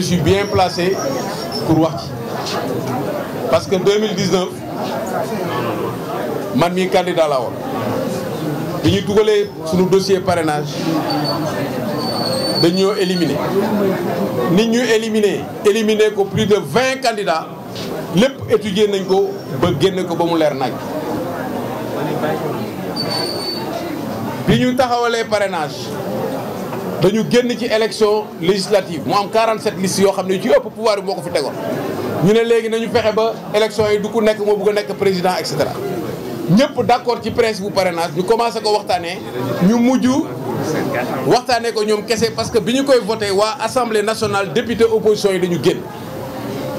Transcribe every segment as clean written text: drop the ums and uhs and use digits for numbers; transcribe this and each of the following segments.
je suis bien placé pour wax ci parce que 2019 man mii candidat laa woon bi ñu dugalee suñu dossier parrainage dañoo éliminé nit ñu éliminé ko plus de 20 candidats lépp étudier nañ ko ba génne ko ba mu leer nañ bi ñu taxawalee parrainage dañu génn ci élection législative mu am 47 listes yoo xam ne ci ëpp pouvoir bi moo ko fi tegoon ñu ne léegi nañu fexe ba élection yi du ku nekk moo bëgg a nekk président et cetera ñëpp d'accord ci principe bu parrainage ñu commencé ko waxtaanee ñu mujj waxtaanee ko ñoom kese parce que bi ñu koy voté waa assemblée nationale député opposition yi dañu génn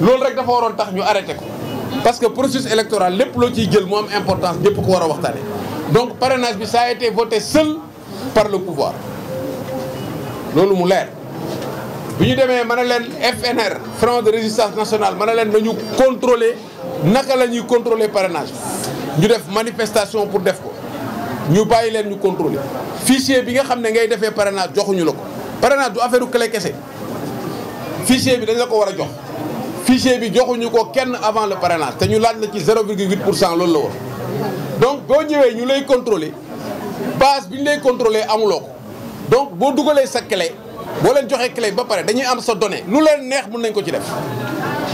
loolu rek dafa waroon tax ñu arrêté ko parce que processus électoral lépp loo ciy jël mu am importance ñëpp ko war a waxtaanee donc parrainage bi ça a été voté seul par le pouvoir loolu mu leer bi ñu demee mën a leen FNR Front de résistance nationale mën a leen nañu contrôler naka la ñuy contrôler parrainage ñu def manifestation pour def ko ñu bàyyi leen ñu contrôler fichier bi nga xam ne ngay defee parrainage joxuñu la ko parrainage du affaire clé kese fichier bi dañ la ko war a jox fichier bi joxuñu ko kenn avant le parrainage te ñu laaj la ci 0,8% loolu la woon donc boo ñëwee ñu lay contrôler base bi ñu lay contrôler amuloo ko donc boo dugalee sa clé boo leen joxee clé ba pare dañuy am sa donnée lu leen neex mën nañ ko ci def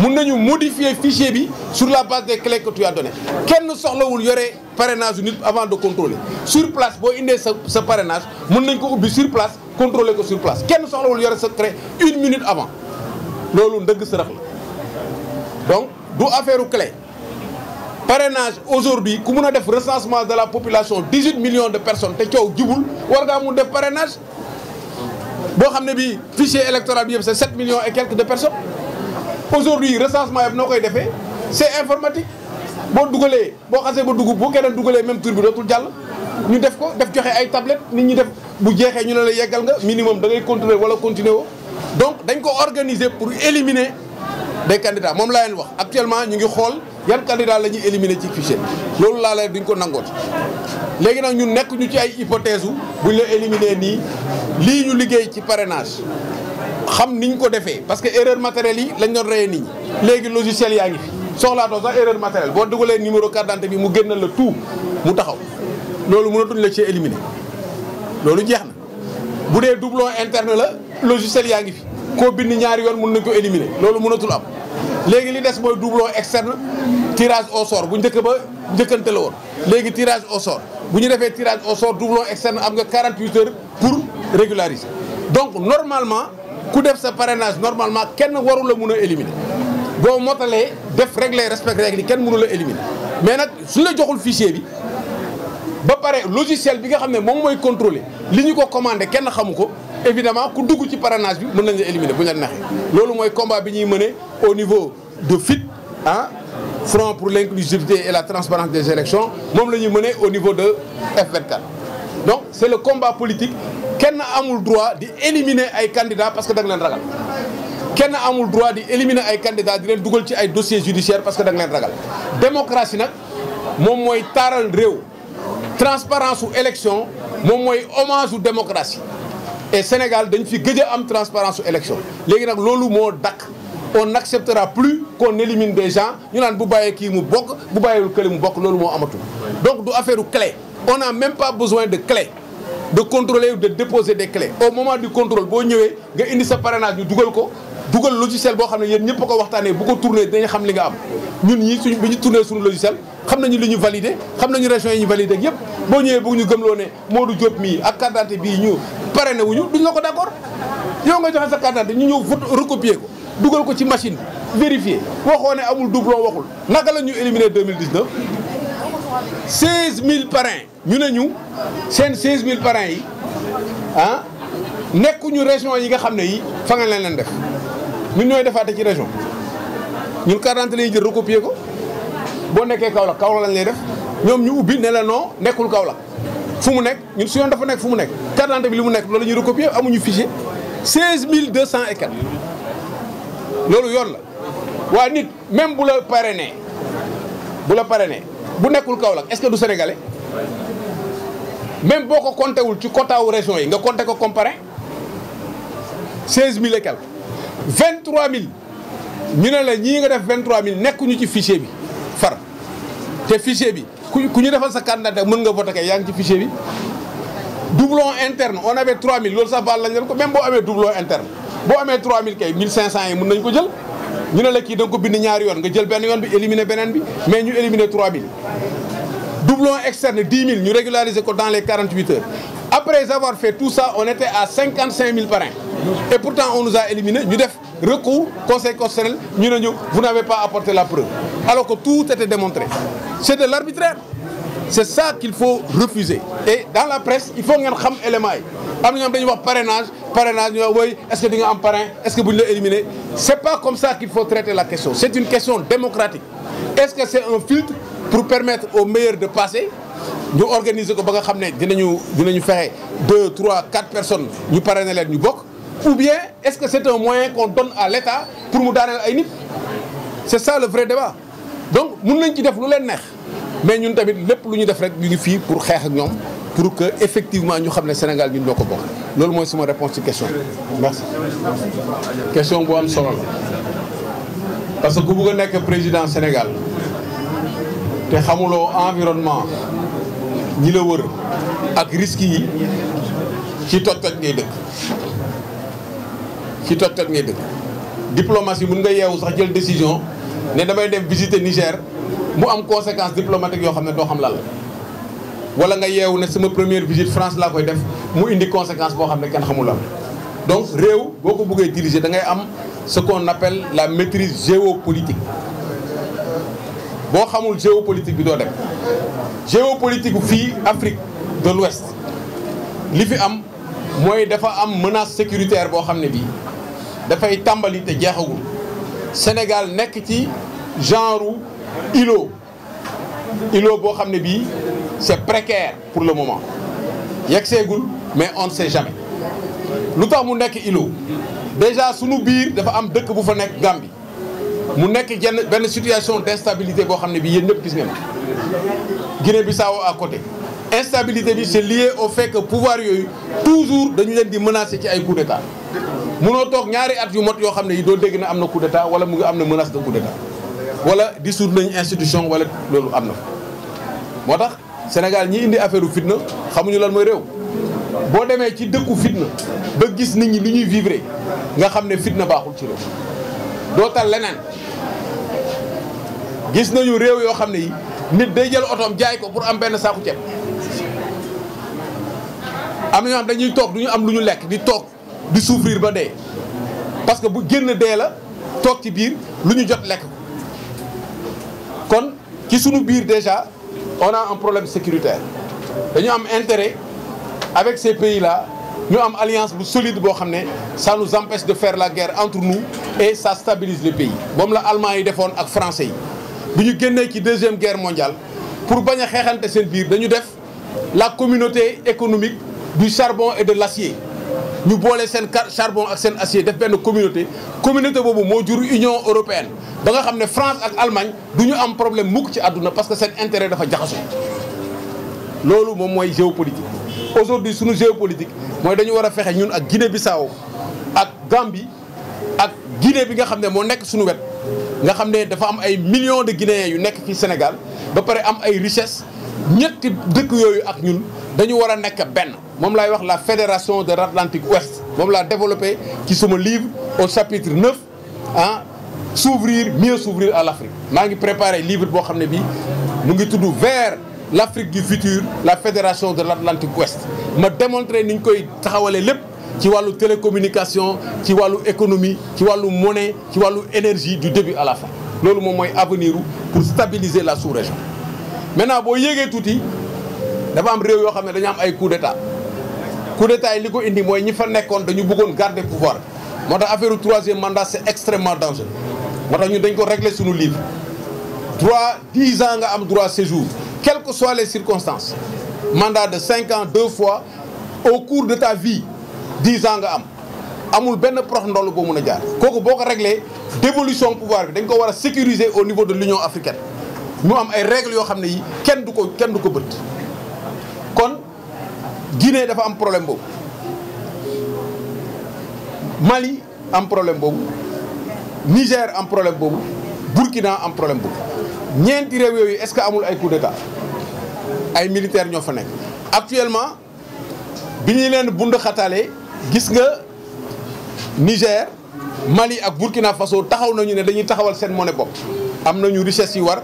mën nañu modifier fichier bi sur la base des clés que tu as donné kenn soxlawul yore parrainage nit avant de contrôler sur place boo indee sa parrainage mën nañ ko ubbi sur place contrôler ko sur place kenn soxlawul yore sa clé 1 minute avant loolu ndëgg sërëx la donc du affaire clé parrainage aujourd'hui ku mun a def recensement de la population 18 millions de personnes te coow jubul war ngaa mun def parrainage boo xam ne bii fichier électoral bi yëpp c'est 7 millions et quelques de personnes aujourd'hui recensement yëpp noo koy defee c'est informatique boo dugalee boo xasee ba dugg bu keneen dugalee même tur bi dootul jàll ñu def ko def joxe ay tablettes nit ñi def bu jeexee ñu ne la yeggal nga minimum da ngay continuer wala continuer woo donc dañ ko organiser pour éliminer des candidats moom laa leen wax actuellement ñu ngi xool yan candidat la ñuy éliminer ci fichier loolu laa leen duñ ko nangooti léegi nag ñun nekk ñu ci ay hypothèse u buñ la éliminer nii lii ñu liggéey ci parrainage xam niñ ko defee parce que erreur matérielle yi lañ doon reyee nit ñi léegi logiciel yaa ngi fi soxlaatoo sax erreur matérielle boo dugalee numéro carte d'identité bi mu génnal la tout mu taxaw loolu mënatuñ la ci éliminer loolu jeex na bu dee doublon interne la logiciel yaa ngi fi koo bind ñaari yoon mën nañ ko éliminer loolu mënatul am léegi li des mooy doublon externe tirage au sort bu njëkk ba njëkkante la woon léegi tirage au sort bu ñu defee tirage au sort doublon externe am nga 48 heures pour régulariser donc normalement ku def sa parrainage normalement kenn waru la mun a éliminer boo motalee def régler respect règle yi kenn mënu la éliminer mais nag suñu la joxul fichier bi ba pare logiciel bi nga xam ne moom mooy contrôler li ñu ko commandé kenn xamu ko évidemment ku dugg ci parrainage bi mën nañ la éliminer bu ñu la naxee loolu mooy combat bi ñuy mener au niveau de FIT ah Front pour l'inclusivité et la transparence des élections moom la ñuy mener au niveau de F24 donc c'est le combat politique kenn amul droit di éliminer ay candidats parce que da nga leen ragal kenn amul droit di éliminer ay candidats di leen dugal ci ay dossiers judiciaires parce que da nga leen ragal démocratie nag moom mooy taaral réew transparence su élection moom mooy hommage u démocratie et Sénégal dañ fi gëj a am transparence su élection léegi nag loolu moo dakk on n'acceptera plus qu'on élimine des gens ñu naan bu bàyyee kii mu bokk bu bàyyeewul kële mu bokk loolu moo amatul donc du affaire u clé on n'a même pas besoin de clé de contrôler ou de déposer des clés au moment du contrôle boo ñëwee nga indi sa parrainage ñu dugal ko dugal logiciel boo xam ne yéen ñëpp a ko waxtaanee bu ko tourné dinañ xam li nga am ñun ñii suñ bi ñu tourné suñu logiciel xam nañu li ñu validé xam nañu régions yi ñu validé ak yëpp boo ñëwee bëgg ñu gëmloo ne Modou Diop mii ak carte d'identité bii ñu parrainé wuñu duñ la ko d'accord yow nga joxe sa carte d'identité ñu ñëw vote recopier ko dugal ko ci machine bi vérifier waxoo ne amul doublon waxul naka la ñu éliminer 2019 16000 parrains ñu ne ñu seen 16000 parrains yi ah nekkuñu région yi nga xam ne yi fa nga leen def ñun ñooy defaate ci région ñun carte d'identité lañuy jël recopier ko boo nekkee Kaolack lañ lay def ñoom ñu ubbi ne la non nekkul Kaolack fu mu nekk ñun su yoon dafa nekk fu mu nekk carte d'identité bi li mu nekk loolu la ñuy recopier amuñu fichier 16200 et quelques loolu yoon la waa nit même bu la parrainé bu nekkul Kaolack est-ce que du sénégalais même boo ko compté wul ci quota wu région yi nga compté ko comme parrain 16000 et quelques 23000 ñu ne la ñii nga def 23000 nekkuñu ci fichier bi far te fichier bi ku ñu defal sa candidat mën nga voter kay yaa ngi ci fichier bi. doublon interne on avait 3000 loolu sax baal lañ leen ko même boo amee doublon interne boo amee 3000 kay 1500 yi mën nañ ko jël ñu ne la kii da nga ko bind ñaari yoon nga jël benn yoon bi éliminer beneen bi mais ñu éliminer 3000. doublon externe 10 000 ñu régulariser ko dans les 48 heures après avoir fait tout ça on était à 55 000 parrains et pourtant on nous a éliminés ñu def recours conseil constitutionnel ñu ne ñu vous n'avez pas apporté la preuve alors que tout était démontré c'est de l'arbitraire. C'est ça qu'il faut refuser. Et dans la presse, il faut ngeen xam éléments yi am na ñoom dañuy wax parrainage ñu wax woy est-ce que di nga am parrain est-ce que bu ñu la éliminer c'est pas comme ça qu'il faut traiter la question c'est une question démocratique est-ce que c'est un filtre pour permettre aux meilleurs de passer ñu organiser ko ba nga xam ne dinañu fexe 2, 3, 4 personnes ñu parrainer leen ñu bokk ou bien est-ce que c'est un moyen qu'on donne à l'État pour mu daaneel ay nit c'est ça le vrai débat donc mun nañ ci def lu leen neex mais ñun tamit lépp lu ñu def rek ñu ngi fii pour xeex ak ñoom pour que effectivement ñu xam ne Sénégal ñun ñoo ko bokk loolu mooy sama réponse ci question merci. question bu am solo la parce que ku bëgg a nekk président Sénégal te xamuloo environnement ñi la wër ak risques yi ci toj-toj ngay dëkk diplomatie mën nga yeewu sax jël décision ne damay dem visiter Niger. mu am conséquence diplomatique yoo xam ne doo xam lan la wala nga yeewu ne sama première visite France laa koy def mu indi conséquence boo xam ne kenn xamul lan donc réew boo ko bëggee diriger da ngay am ce qu'on appelle la maîtrise géopolitique boo xamul géopolitique bi doo dem géopolitique fii Afrique de l'Ouest li fi am mooy dafa am menace sécuritaire boo xam ne bii dafay tàmbali te jeexagul Sénégal nekk ci genre îlot boo xam ne bii c'est précaire pour le moment yeggseegul mais on ne sait jamais lu tax mu nekk îlot déjà sunu biir dafa am dëkk bu fa nekk Gambie mu nekk benn situation d'instabilité boo xam ne bii yéen ñëpp gis ngeen Guinée-Bissau à côté instabilité bi c'est lié au fait que pouvoir yooyu toujours dañu leen di menacer ci ay coup d'état munoo toog ñaari at yu mot yoo xam ne yi doo dégg na am na coup d'état wala mu ngi am na menace de coup d'état wala dissoudre nañu institution wala loolu am na moo tax Sénégal ñi indi affaire u fitna xamuñu lan mooy réew boo demee ci dëkku fitna ba gis nit ñi lu ñuy vivre nga xam ne fitna baaxul ci réew doo tal leneen gis nañu réew yoo xam ne yi nit day jël otoom jaay ko pour am benn saaku ceeb am na ñoo xam dañuy toog du ñu am lu ñu lekk di toog di souffrir ba dee parce que bu génn dee la toog ci biir lu ñu jot lekk kon ci sunu biir déjà on a un problème sécuritaire dañu am intérêt avec ces pays-là ñu am alliance bu solide boo xam ne ça nous empêche de faire la guerre entre nous et ça stabilise le pays moom la allemand yi defoon ak français yi bu ñu génnee ci deuxième guerre mondiale pour bañ a xeexante seen biir dañu def la communauté économique du charbon et de l'acier ñu boole seen charbon ak seen acier def benn communauté boobu moo jur Union européenne ba nga xam ne France ak Allemagne du ñu am problème mukk ci àdduna parce que seen intérêt dafa jaxasoo loolu moom mooy géopolitique. aujourd'hui suñu géopolitique mooy dañu war a fexe ñun ak Guinée-Bissau ak Gambie ak Guinée bi nga xam ne moo nekk suñu wet nga xam ne dafa am ay millions de Guinéens yu nekk fii Sénégal ba pare am ay richesses ñetti dëkk yooyu ak ñun dañu war a nekk benn moom laay wax la fédération de l'Atlantique Ouest moom laa développé ci sama livre au chapitre 9 ah mieux s'ouvrir à l'Afrique maa ngi préparé livre boo xam ne bii mu ngi tudd vers l'Afrique du futur la fédération de l'Atlantique Ouest ma démontré ni ñu koy taxawalee lépp ci wàllu télécommunication ci wàllu économie ci wàllu monnaie ci wàllu énergie du début à la fin loolu moom mooy avenir pour stabiliser la sous-région. maintenant boo yéegee tuuti dafa am réew yoo xam ne dañu am ay coup d'état yi li ko indi mooy ñi fa nekkoon dañu bëggoon garder pouvoir moo tax affaire troisième mandat c'est extrêmement dangereux moo tax ñun dañ ko régler suñu livre 10 ans nga am droit séjour quelles que soient les circonstances mandat de 5 ans 2 fois au cours de ta vie 10 ans nga am amul benn prox ndoll boo mën a jaar kooku boo ko réglé dévolution pouvoir bi dañ ko war a sécuriser au niveau de l'Union africaine mu am ay règles yoo xam ne yi kenn du ko bët kon Guinée dafa am problème boobu Mali am problème boobu Niger am problème boobu Burkina am problème boobu ñeenti réew yooyu est-ce que amul ay coup d'état ay militaires ñoo fa nekk actuellement bi ñu leen bund xataale gis nga Niger Mali ak Burkina Faso taxaw nañu ne dañuy taxawal seen monnaie bopp am nañu richesse yi war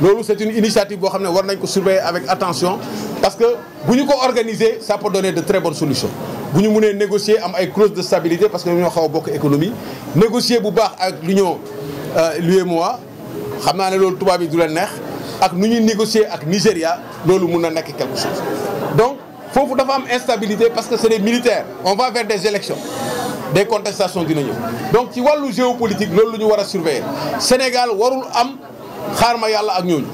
loolu c'est une initiative boo xam ne war nañ ko surveiller avec attention parce que bu ñu ko organiser ça peut donner de très bonnes solutions bu ñu mënee négocier am ay clauses de stabilité parce que ñoo xaw a bokk économie négocier bu baax ak l'UEMOA xam naa ne loolu tubaab yi du leen neex ak nu ñuy négocier ak Nigéria loolu mun na nekk quelque chose donc foofu dafa am instabilité parce que c'est des militaires on va vers des élections des contestations dina ñëw donc ci wàllu géopolitique loolu lu ñu war a surveiller Sénégal warul am xaar ma yàlla ak ñooñu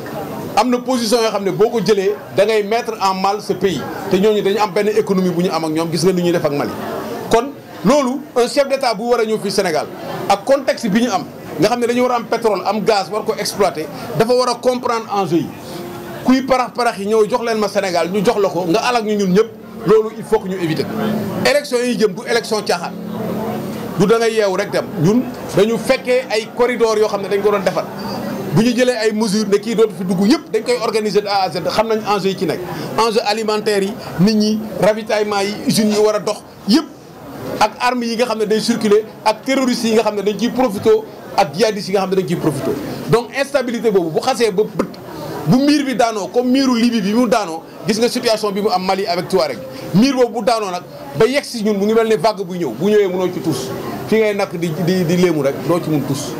am na position yoo xam ne boo ko jëlee da ngay mettre en mal ce pays te ñooñu dañu am benn économie bu ñu am ak ñoom gis nga ni ñuy def ak Mali kon loolu un chef d'état bu war a ñëw fii Sénégal ak contexte bi ñu am nga xam ne dañu war a am pétrole am gaz war ko exploiter dafa war a comprendre enjeu yi kuy parax yi ñëw jox leen ma Sénégal ñu jox la ko nga alak ñu ñun ñëpp loolu il faut que ñu éviter ko élection yi jëm du élection caaxaan du da ngay yeewu rek dem ñun dañu fekkee ay corridor yoo xam ne dañ ko doon defar bu ñu jëlee ay mesures ne kii dootu fi dugg yëpp dañ koy organiser de A à Z xam nañ enjeu yi ci nekk enjeu alimentaire yi nit ñi ravitaillement yi usines yi war a dox yëpp ak armes yi nga xam ne day circuler ak terroristes yi nga xam ne dañ ciy profité ak djihadistes yi nga xam ne dañ ciy profité donc instabilité boobu bu xasee ba bët bu miir bi daanoo comme miiru Libye bi mu daanoo gis nga situation bi mu am Mali avec Touareg miir boobu bu daanoo nag ba yegg si ñun mu ngi mel ne vague buy ñëw bu ñëwee mënoo ci tus fi ngay nakk di léemu rek doo ci mun tus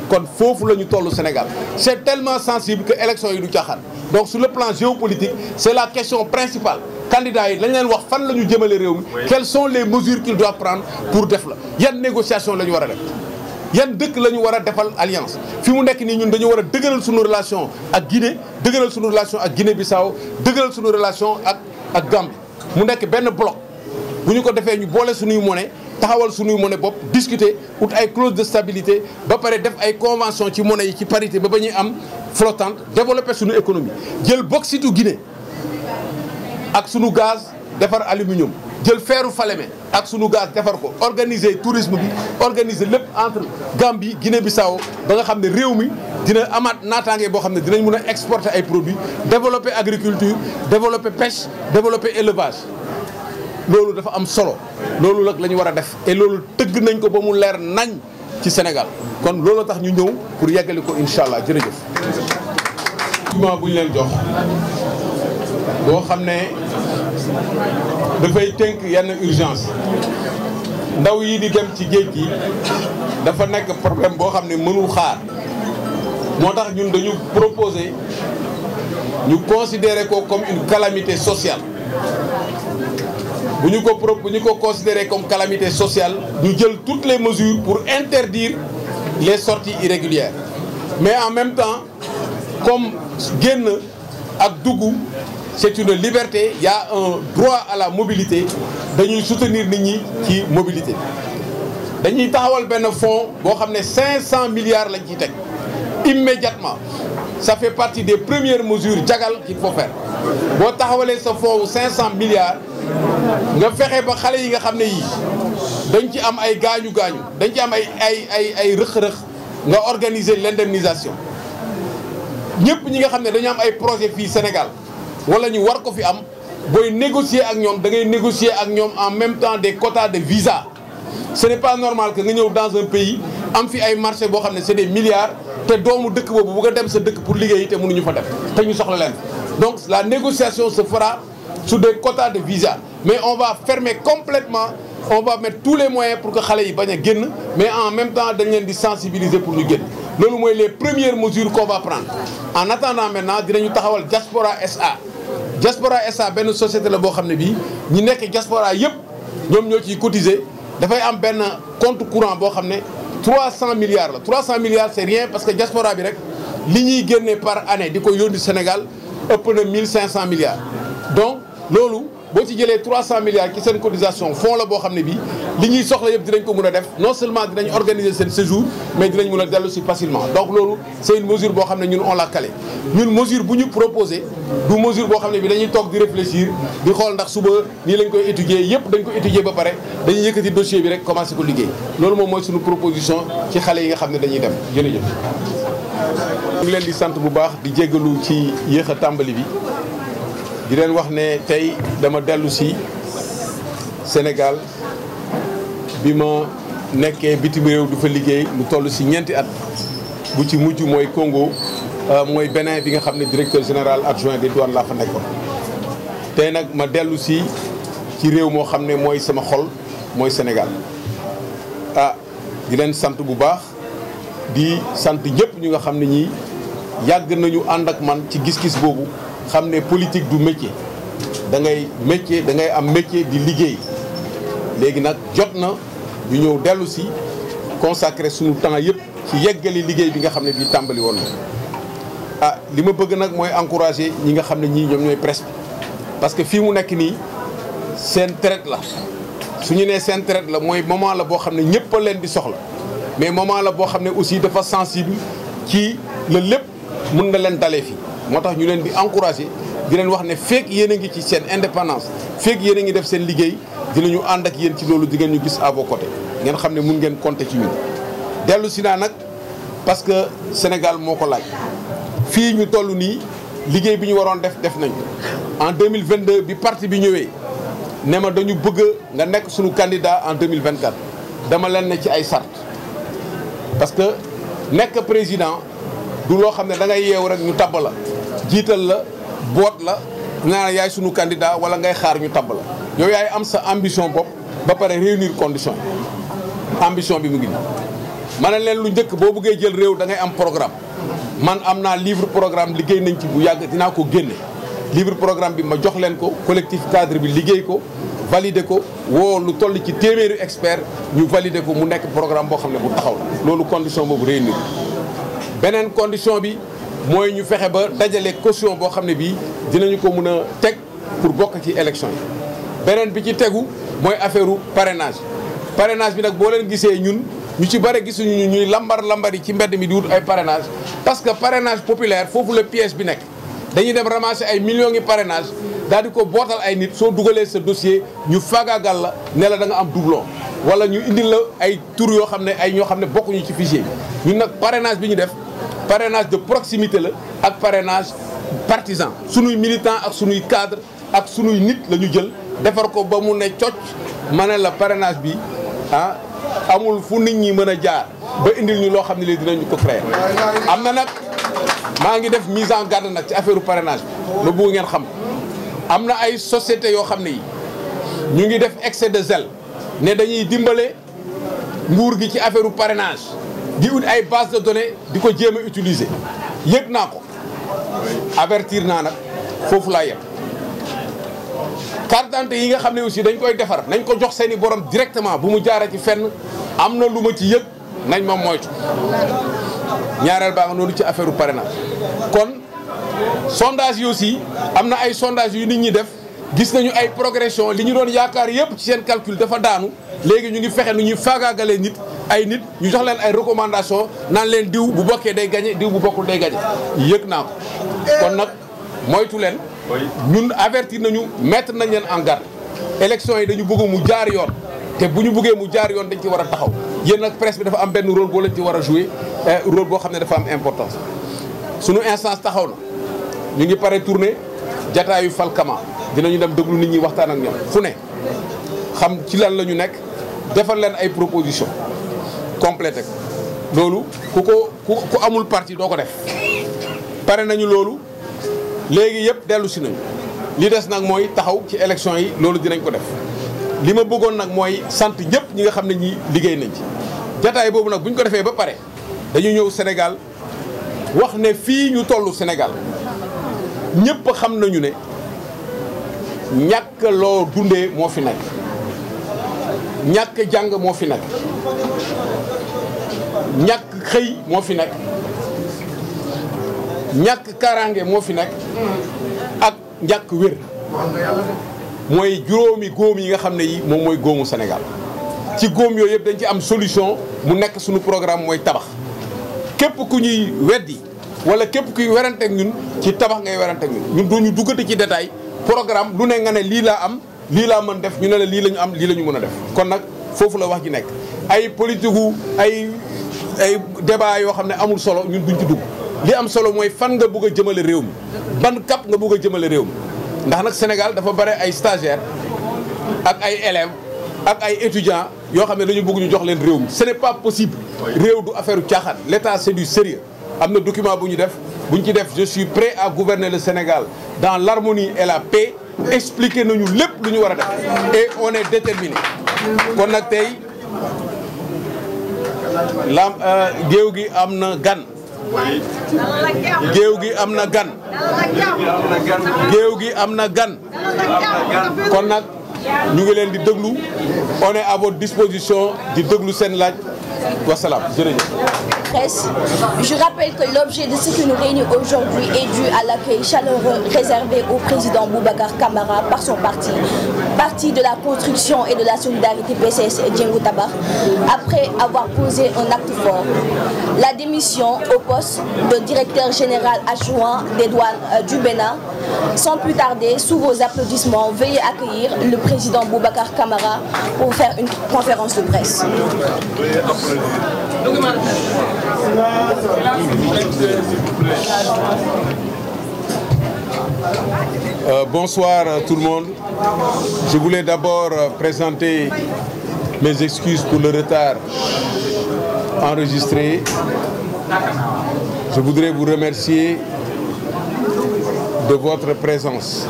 kon foofu la ñu toll Sénégal c'est tellement sensible que élection yi du caaxaan donc sur le plan géopolitique c'est la question principale candidats yi lañ leen wax fan la ñu jëmale réew mi quelles sont les mesures qu'ils doivent prendre pour def la yan négociation la ñu war a def yan dëkk la ñu war a defal alliance fi mu nekk nii ñun dañu war a dëgëral suñu relation ak Guinée dëgëral suñu relation ak Guinée-Bissau dëgëral suñu relation ak Gambie mu nekk benn bloc bu ñu ko defee ñu boole suñuy monnaie taxawal suñuy monnaie bopp discuter ut ay clause de stabilité ba pare def ay convention ci monnaie yi ci parité ba ñuy am flottante développer suñu économie jël bauxitu Guinée ak suñu gaz defar aluminium jël feeru Falémé ak sunu gaz defar ko organiser tourisme bi organiser lépp entre Gambie Guinée-Bissau ba nga xam ne réew mi dina amaat naataange boo xam ne dinañ mën a exporter ay produits développer agriculture développer pêche développer élevage loolu dafa am solo loolu nag la ñu war a def et loolu tëgg nañ ko ba mu leer nañ ci Sénégal kon loolu tax ñu ñëw pour yeggali ko incha allah jërëjëf. document bu ñu leen jox boo xam ne dafay tënk yenn urgence ndaw yi di dem ci géej gi dafa nekk problème boo xam ne mënul xaar moo tax ñun dañu proposer ñu considérer ko comme une calamité sociale bu ñu ko considérer comme calamité sociale ñu jël toutes les mesures pour interdire les sorties irrégulières mais en même temps comme génn ak dugg c'est une liberté, il y a un droit à la mobilité dañuy soutenir nit ñi ci mobilité dañuy taxawal benn fonds boo xam ne 500 milliards lañ ciy teg immédiatement ça fait partie des premières mesures jagal qu'il faut faire boo taxawalee sa fonds 500 milliards nga fexe ba xale yi nga xam ne yii dañ ci am ay gaañu dañ ci am ay rëq-rëq nga organiser l'indemnisation ñëpp ñi nga xam ne dañu am ay projet fii Sénégal wala ñu war ko fi am booy négocier ak ñoom da ngay négocier ak ñoom en même temps des quotas de visa ce n'est pas normal que nga ñëw dans un pays am fi ay marché boo xam ne c'est des milliards te doomu dëkk boobu bu nga dem sa dëkk pour liggéey te mënuñu fa dem te ñu soxla leen donc la négociation se fera sur des quotas de visa mais on va fermer complètement on va mettre tous les moyens pour que xale yi bañ a génn mais en même temps dañ leen di sensibiliser pour ñu génn loolu mooy les premières mesures qu'on va prendre en attendant maintenant dinañu taxawal Diaspora SA Diaspora SA benn société la boo xam ne bii ñi nekk diaspora yëpp ñoom ñoo ciy cotiser dafay am benn compte courant boo xam ne 300 milliards la 300 milliards c'est rien parce que diaspora bi rek li ñuy génnee par année di ko yónni Sénégal ëpp na 1500 milliards donc loolu boo ci jëlee 300 milliards ci seen cotisation fonds la boo xam ne bii li ñuy soxla yëpp dinañ ko mën a def non seulement dinañ organiser seen séjour mais dinañ mën a dellu si facilement donc loolu c'est une mesure boo xam ne ñun on l'a calé ñun mesure bu ñu proposé du mesure boo xam ne bi dañuy toog di réfléchir di xool ndax suba nii lañ koy étudier yëpp dañ ko étudier ba pare dañuy yëkkati dossier bi rek commencé ko liggéey loolu moom mooy suñu proposition ci xale yi nga xam ne dañuy dem jërëjëf. ñu ngi leen di sant bu baax di jéggalu ci yéex a tàmbali bi di leen wax ne tey dama dellu si Sénégal bi ma nekkee bitim réew du fa liggéey lu toll si ñeenti at bu ci mujj mooy Congo mooy Bénin bi nga xam ne directeur général adjoint des douanes laa fa nekkoon. tey nag ma dellu si ci réew moo xam ne mooy sama xol mooy Sénégal di leen sant bu baax di sant ñëpp ñu nga xam ne ñii yàgg nañu ànd ak man ci gis-gis boobu xam ne politique du métier da ngay am métier di liggéey léegi nag jot na ñu ñëw dellu si consacrer suñu temps yëpp ci yeggali liggéey bi nga xam ne bii tàmbali woon na li ma bëgg nag mooy encourager ñi nga xam ne ñii ñoom ñooy presse bi parce que fii mu nekk nii seen traite la su ñu nee seen traite la mooy moment la boo xam ne ñëpp a leen di soxla mais moment la boo xam ne aussi dafa sensible ci la lépp mën na leen dalee fii moo tax ñu leen di encourager di leen wax ne feek yéen a ngi ci seen indépendance feek yéen a ngi def seen liggéey dinañu ànd ak yéen ci loolu di ngeen ñu gis à vos côtés ngeen xam ne mun ngeen compter ci ñun. dellu si naa nag parce que Sénégal moo ko laaj fii ñu toll nii liggéey bi ñu waroon def nañ en 2022 bi parti bi ñëwee ne ma dañu bëgg nga nekk suñu candidat en 2024 dama leen ne ci ay sart parce que nekk président du loo xam ne da ngay yeew rek ñu tabb la jiital la boot la naa yaay sunu candidat wala ngay xaar ñu tabb la yow yaay am sa ambition bopp ba pare réunir condition ambition bi mu ngi nii ma ne leen lu njëkk boo bëggee jël réew da ngay am programme man am naa livre programme liggéey nañ ci bu yàgg dinaa ko génne livre programme bi ma jox leen ko collectif cadre bi liggéey ko valider ko woo lu toll ci téeméeri expert ñu valider ko mu nekk programme boo xam ne bu taxaw la loolu condition boobu réunir beneen condition bi mooy ñu fexe ba dajale caution boo xam ne bii dinañu ko mën a teg pour bokk ci élection yi beneen bi ci tegu mooy affaire u parrainage bi nag boo leen gisee ñun ñu ci bare gisuñu ñuy lambar yi ci mbedd mi di wut ay parrainage parce que parrainage populaire foofu la piège bi nekk dañuy dem ramasser ay millions yi parrainage daal di ko bootal ay nit soo dugalee sa dossier ñu faagaagal la ne la da nga am doublon wala ñu indil la ay tur yoo xam ne ay ñoo xam ne bokkuñu ci fichier bi ñun nag parrainage bi ñu def parrainage de proximité la ak parrainage partisan sunuy militant ak sunuy cadre ak sunuy nit la ñu jël defar ko ba mu ne cocc ma ne la parrainage bi amul fu nit ñi mën a jaar ba indil ñu loo xam ne léegi dinañu ko créer am na nag maa ngi def mise en garde nag ci affaire parrainage bi la bëgg ngeen xam am na ay société yoo xam ne yi ñu ngi def excès de zèle ne dañuy dimbale nguur gi ci affaire parrainage di ut ay base de données di ko jéem a utiliser yëg naa ko avertir naa nag foofu laa yem carte d'identité yi nga xam ne aussi dañ koy defar nañ ko jox seeni borom directement bu mu jaaree ci fenn am na lu ma ci yëg nañ ma moytu ñaareel baa nga noonu ci affaire parrainage kon sondage yi aussi am na ay sondage yu nit ñi def gis nañu ay progression li ñu doon yaakaar yëpp ci seen calcul dafa daanu léegi ñu ngi fexe nu ñuy faagaagalee nit ay nit ñu jox leen ay recommandation naan leen diw bu bokkee day gagné diw bu bokkul day gagné yëg naa ko kon nag moytu leen ñun avertir nañu mettre nañ leen en garde élection yi dañu bëgg mu jaar yoon te bu ñu bëggee mu jaar yoon dañ ci war a taxaw yéen nag presse bi dafa am benn rôle boo leen ci war a jouer rôle boo xam ne dafa am importance sunu instance taxaw na ñu ngi pare tournée jataayu Falkama dinañu dem déglu nit ñi waxtaan ak ñoom fu ne xam ci lan la ñu nekk defal leen ay proposition complété loolu ku amul parti doo ko def pare nañu loolu léegi yëpp dellu si nañu li des nag mooy taxaw ci élection yi loolu dinañ ko def li ma bëggoon nag mooy sant ñëpp ñi nga xam ne ñi liggéey nañ ci jataay boobu nag bu ñu ko defee ba pare dañu ñëw Sénégal wax ne fii ñu tollu Sénégal ñëpp xam nañu ne ñàkk loo dundee moo fi nekk ñàkk jàng moo fi nekk ñàkk xëy moo fi nekk ñàkk kaaraange moo fi nekk ak ñàkk wér mooy juróomi góom yi nga xam ne yi moom mooy góomu Sénégal ci góom yooyu yëpp dañ ci am solution mu nekk suñu programme mooy tabax képp ku ñuy weddi wala képp kuy werante ak ñun ci tabax ngay werante ak ñun duñu duggati ci détail programme lu ne nga ne lii laa am lii laa mën def ñu ne la lii la ñu am lii la ñu mën a def kon nag foofu la wax ji nekk ay politique gu ay débat yoo xam ne amul solo ñun duñ ci dugg li am solo mooy fan nga bëgg a jëmale réew mi ban cap nga bëgg a jëmale réew mi ndax nag Sénégal dafa bare ay stagiaires ak ay élèves ak ay étudiants yoo xam ne dañu bëgg ñu jox leen réew mi ce n'est pas possible réew du affaire caaxaan l'État c'est du sérieux am na document bu ñu def bu ñu ci def je suis prêt à gouverner le Sénégal dans l'harmonie et la paix expliquer nañu lépp lu ñu war a def et on est déterminé kon nag tey géew gi am na gan géew gi am na gan géew gi am na gan kon nag ñu ngi leen di déglu on est à votre disposition di déglu seen laaj wasalaam jërëjëf. Je rappelle que l'objet de ce qui nous réunit aujourd'hui est dû à l'accueil chaleureux réservé au président Boubacar Camara par son parti de la construction et de la solidarité PCS Djengou Tabar, après avoir posé un acte fort, la démission au poste de directeur général adjoint des douanes du Bénin. Sans plus tarder, sous vos applaudissements, veuillez accueillir le président Boubacar Camara pour faire une conférence de presse. Bonsoir tout le monde. Je voulais d'abord présenter mes excuses pour le retard enregistré. Je voudrais vous remercier de votre présence.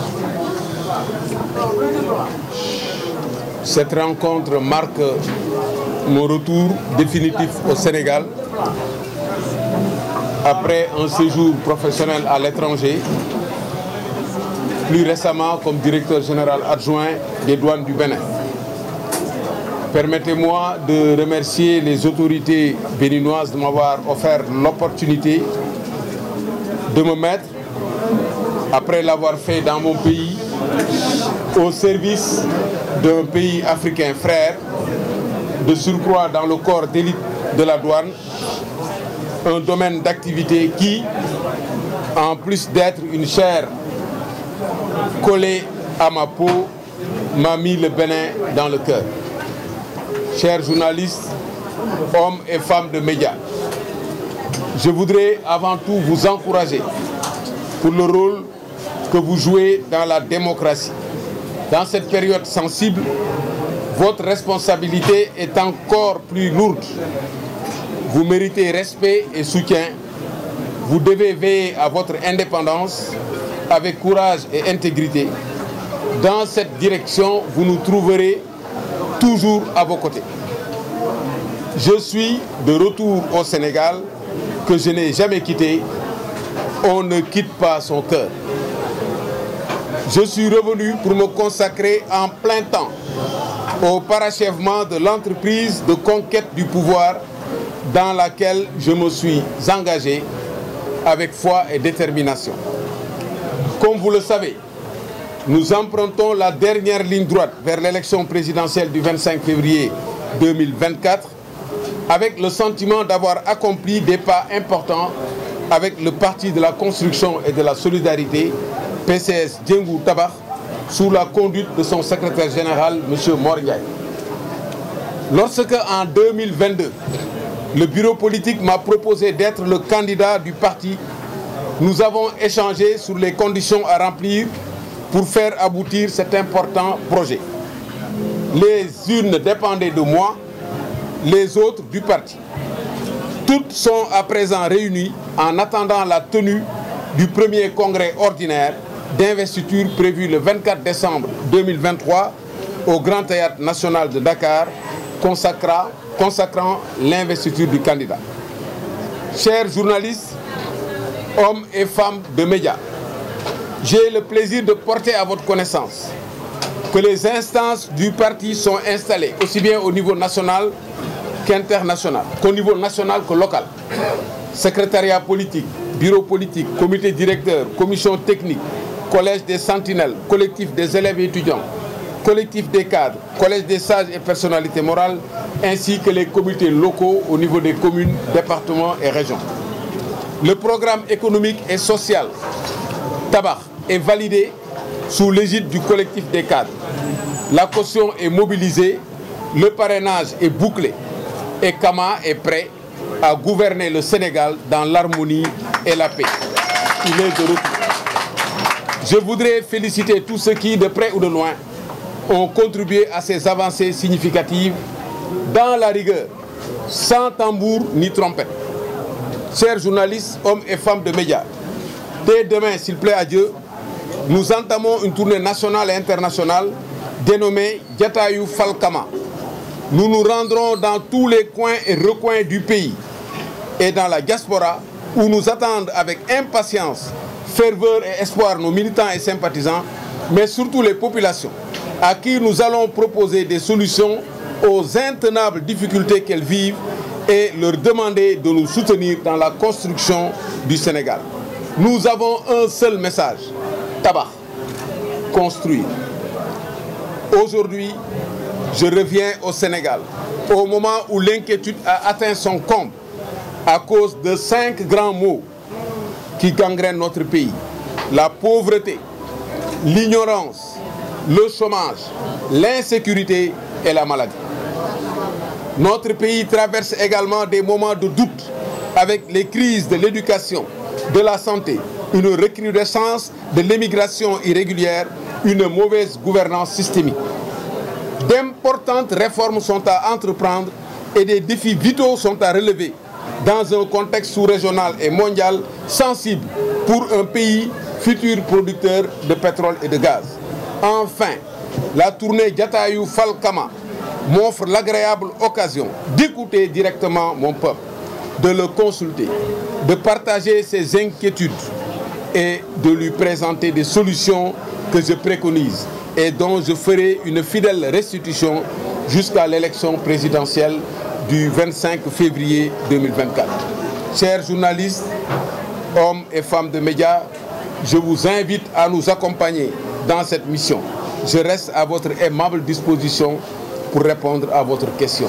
Cette rencontre marque mon retour définitif au Sénégal après un séjour professionnel à l'étranger, plus récemment comme directeur général adjoint des douanes du Bénin. Permettez-moi de remercier les autorités béninoises de m'avoir offert l'opportunité de me mettre, après l'avoir fait dans mon pays, au service d'un pays africain frère, de surcroît dans le corps d'élite de la douane, un domaine d'activité qui, en plus d'être une chair collée à ma peau, m'a mis le Bénin dans le cœur. Chers journalistes, hommes et femmes de médias, je voudrais avant tout vous encourager pour le rôle que vous jouez dans la démocratie. Dans cette période sensible, votre responsabilité est encore plus lourde. Vous méritez respect et soutien. Vous devez veiller à votre indépendance avec courage et intégrité. Dans cette direction, vous nous trouverez toujours à vos côtés. Je suis de retour au Sénégal, que je n'ai jamais quitté. On ne quitte pas son cœur. Je suis revenu pour me consacrer en plein temps au parachèvement de l'entreprise de conquête du pouvoir dans laquelle je me suis engagé avec foi et détermination. Comme vous le savez, nous empruntons la dernière ligne droite vers l'élection présidentielle du 25 février 2024 avec le sentiment d'avoir accompli des pas importants avec le Parti de la construction et de la solidarité, PCS Djengou Tabar, sous la conduite de son secrétaire général, M. Mor Ndiaye. Lorsque, en 2022, le bureau politique m'a proposé d'être le candidat du parti, nous avons échangé sur les conditions à remplir pour faire aboutir cet important projet. Les unes dépendaient de moi, les autres du parti. Toutes sont à présent réunies en attendant la tenue du premier congrès ordinaire d'investiture prévu le 24 décembre 2023 au Grand Théâtre National de Dakar, consacrant l'investiture du candidat. Chers journalistes, hommes et femmes de médias, j'ai le plaisir de porter à votre connaissance que les instances du parti sont installées aussi bien au niveau national qu'international, qu'au niveau national que local. Secrétariat politique, bureau politique, comité directeur, commission technique, collège des sentinelles, collectif des élèves et étudiants, collectif des cadres, collège des sages et personnalités morales, ainsi que les comités locaux au niveau des communes, départements et régions. Le programme économique et social Tabax est validé sous l'égide du collectif des cadres. La caution est mobilisée, le parrainage est bouclé et Kama est prêt à gouverner le Sénégal dans l'harmonie et la paix. Il est de retour. Je voudrais féliciter tous ceux qui, de près ou de loin, ont contribué à ces avancées significatives dans la rigueur, sans tambour ni trompette. Chers journalistes, hommes et femmes de médias, dès demain, s'il plaît à Dieu, nous entamons une tournée nationale et internationale dénommée Jatayu Fal Kama. Nous nous rendrons dans tous les coins et recoins du pays et dans la diaspora où nous attendent avec impatience, ferveur et espoir nos militants et sympathisants, mais surtout les populations à qui nous allons proposer des solutions aux intenables difficultés qu'elles vivent et leur demander de nous soutenir dans la construction du Sénégal. Nous avons un seul message, Tabax, construire. Aujourd'hui, je reviens au Sénégal, au moment où l'inquiétude a atteint son comble à cause de 5 grands maux qui gangrènent notre pays. La pauvreté, l'ignorance, le chômage, l'insécurité et la maladie. Notre pays traverse également des moments de doute avec les crises de l'éducation, de la santé, une recrudescence de l'immigration irrégulière, une mauvaise gouvernance systémique. D'importantes réformes sont à entreprendre et des défis vitaux sont à relever dans un contexte sous-régional et mondial sensible pour un pays futur producteur de pétrole et de gaz. Enfin, la tournée Jatayu Fal Kama m'offre l'agréable occasion d'écouter directement mon peuple, de le consulter, de partager ses inquiétudes et de lui présenter des solutions que je préconise et dont je ferai une fidèle restitution jusqu'à l'élection présidentielle du 25 février 2024. Chers journalistes, hommes et femmes de médias, je vous invite à nous accompagner dans cette mission. Je reste à votre aimable disposition pour répondre à votre question.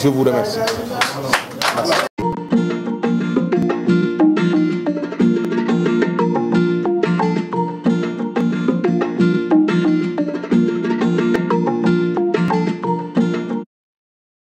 Je vous remercie. Merci.